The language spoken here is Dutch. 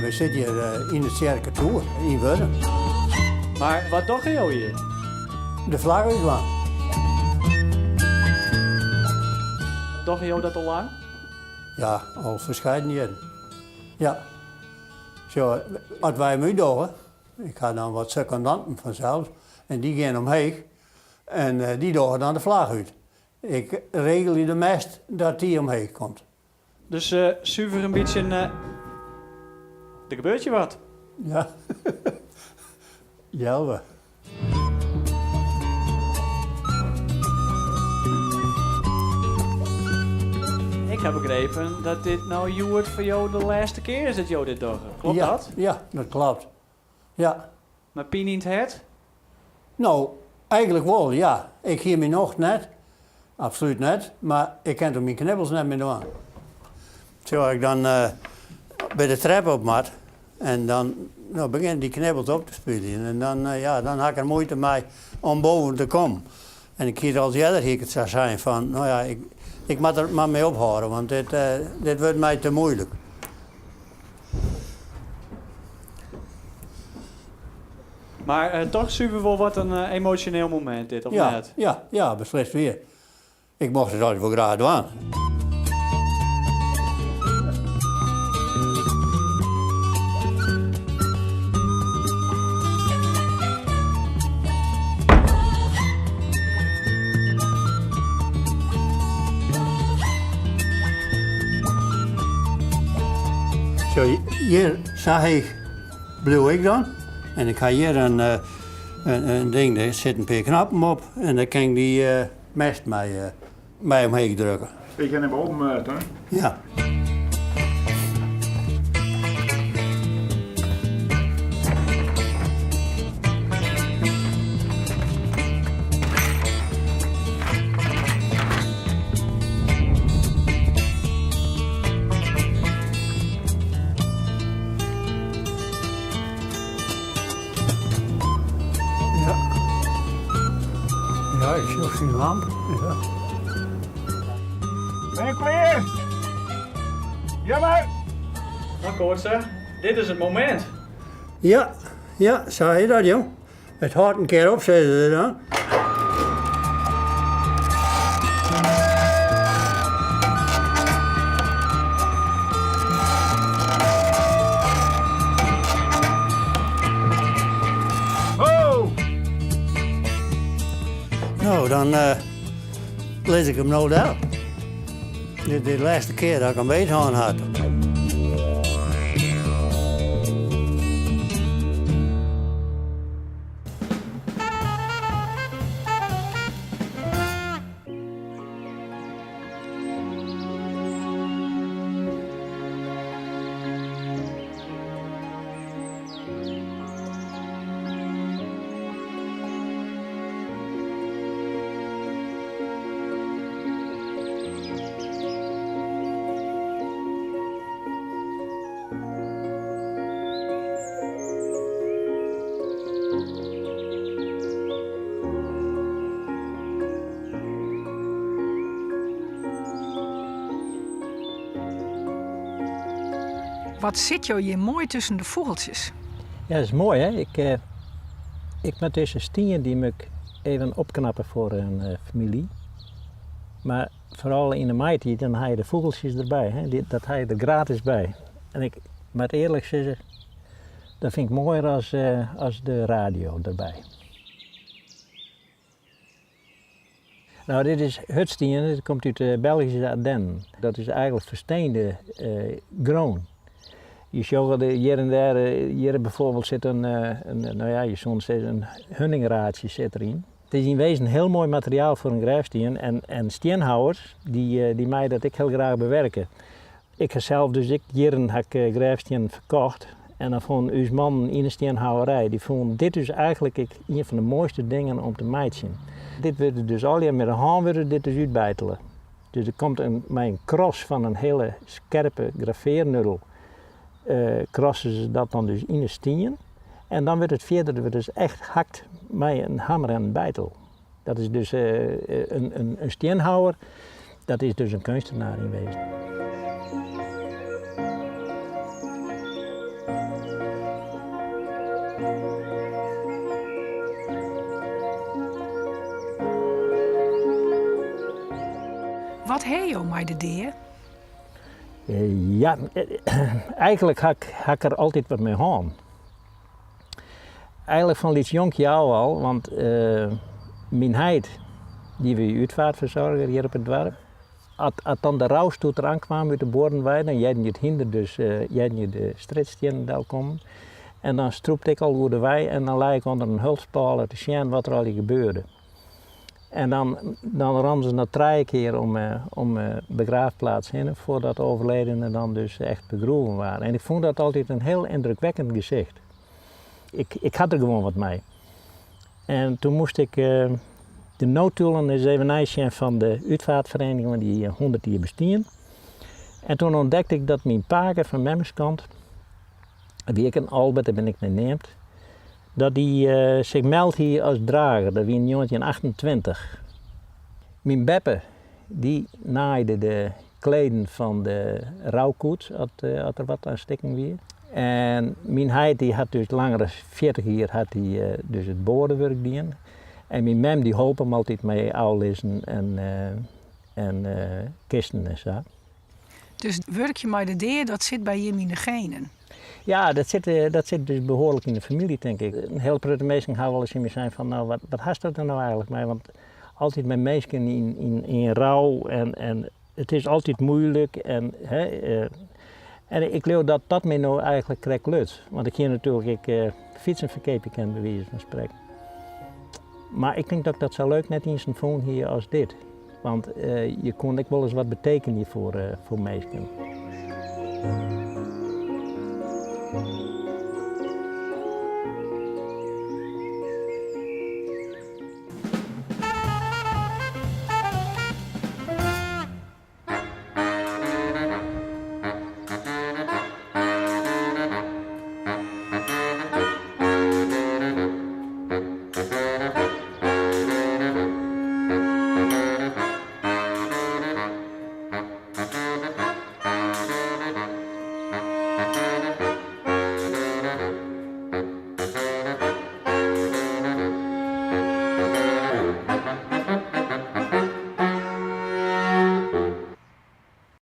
we zitten hier in het Cirque Tour in Wurden. Maar wat dacht je hier? De vlag uitgaan. Dacht je dat al lang? Ja, al verscheiden jaren. Ja. Zo, als wij hem uitdagen, ik had dan wat secondanten vanzelf, en die gaan omheen en die dagen dan de vlag uit. Ik regel de mest dat die omheen komt. Dus zuiver een beetje... er gebeurt je wat. Ja. Ja, we. Ik heb begrepen dat dit nou Joert voor jou de laatste keer is dat jou dit doet. Klopt Ja, dat? ja, dat klopt. Ja. Maar Pien niet het? Nou, eigenlijk wel, ja. Ik hier me nog net. Absoluut net. Maar ik kan toch mijn knibbels net meer doen. Zo ik dan bij de trap op mat. En dan beginnen die knibbels op te spelen. En dan had ik er moeite mee om boven te komen. En ik kies als jij hier het zou zijn van, nou ja, ik moet er maar mee ophouden, want dit wordt mij te moeilijk. Maar toch super wel wat een emotioneel moment dit, of Ja, net? ja, beslist weer. Ik mocht het altijd wel graag doen. Zo, hier zag ik, bedoel ik dan. En ik ga hier een ding, daar zitten een paar knappen op. En dan kan ik die mest mij omheen drukken. Ik ga hem open, hè? Ja. Ja, ik zie ook geen lamp. Ja. Ben je klaar? Ja, maar. Akkoord zeg, dit is het moment. Ja, zag je dat, jong? Het houdt een keer op, zeiden ze dan. Oh! Nou, dan lees ik hem nooit uit. Dit is de laatste keer dat ik hem beet had. Wat zit jou hier mooi tussen de vogeltjes? Ja, dat is mooi hè. Ik met deze stien die moet ik even opknappen voor een familie. Maar vooral in de maait, dan haal je de vogeltjes erbij. Hè. Dat haal je er gratis bij. En ik moet eerlijk zeggen, dat vind ik mooier als de radio erbij. Nou, dit is hutstien, dit komt uit de Belgische Ardennen. Dat is eigenlijk versteende groen. Je ziet wel hier en daar, hier bijvoorbeeld zit een hunningraadje zit erin. Het is in wezen een heel mooi materiaal voor een grijfstien en steenhouwers die mij dat ik heel graag bewerken. Ik heb zelf dus jaren grijfstien verkocht en dan vond uw man in een steenhouwerij, die vond dit dus eigenlijk een van de mooiste dingen om te maaien. Dit wordt dus al met een hand dit dus uitbijtelen. Dus er komt met een kros van een hele scherpe graveernudel. Krossen ze dat dan dus in de stien en dan wordt het verder dus echt hakt met een hamer en een bijtel. Dat is dus een steenhouwer, dat is dus een kunstenaar in wezen. Wat heb je mij de deer? Ja, eigenlijk had ik er altijd wat mee aan. Eigenlijk van iets jonk jou al, want mijn heid, die we uitvaartverzorger hier op het dorp, als dan de rouwstoet eraan kwam uit de Boordenwei, dan jij het hinder, dus jij niet de strijdstenen komen. En dan stroepte ik al door de wei en dan lag ik onder een hulpspaal te zien wat er al gebeurde. En dan ramden ze nog 3 keer om begraafplaats heen, voordat de overledenen dan dus echt begraven waren. En ik vond dat altijd een heel indrukwekkend gezicht. Ik had er gewoon wat mee. En toen moest ik de noodtoelen eens even nijsjen van de uitvaartvereniging die 100 jaar bestien. En toen ontdekte ik dat mijn paker van Memmerskant, wie ik een Albert, daar ben ik mee neemt, dat die zich meldt hier als drager, dat wie in 1928. Mijn beppe, die naaide de kleden van de rouwkoets, als er wat aan stikken weer. En mijn heid die had dus langer dan 40 jaar had die, dus het boordenwerk gedaan. En mijn mem die hielp hem altijd met ouwlissen en kisten en zo. Dus werk je mij de deer, dat zit bij je in de genen. Ja, dat zit dus behoorlijk in de familie, denk ik. Een heel pruttige mensen gaan wel eens in me zijn van, nou, wat haast dat er nou eigenlijk mee? Want altijd met mensen in rouw en het is altijd moeilijk. En ik geloof dat dat mij nou eigenlijk correct lukt. Want ik hier natuurlijk fietsenverkeerpje ken, bij wijze van spreken. Maar ik denk dat ik dat zo leuk net eens vond hier als dit. Want je kon ik wel eens wat betekenen voor mensen.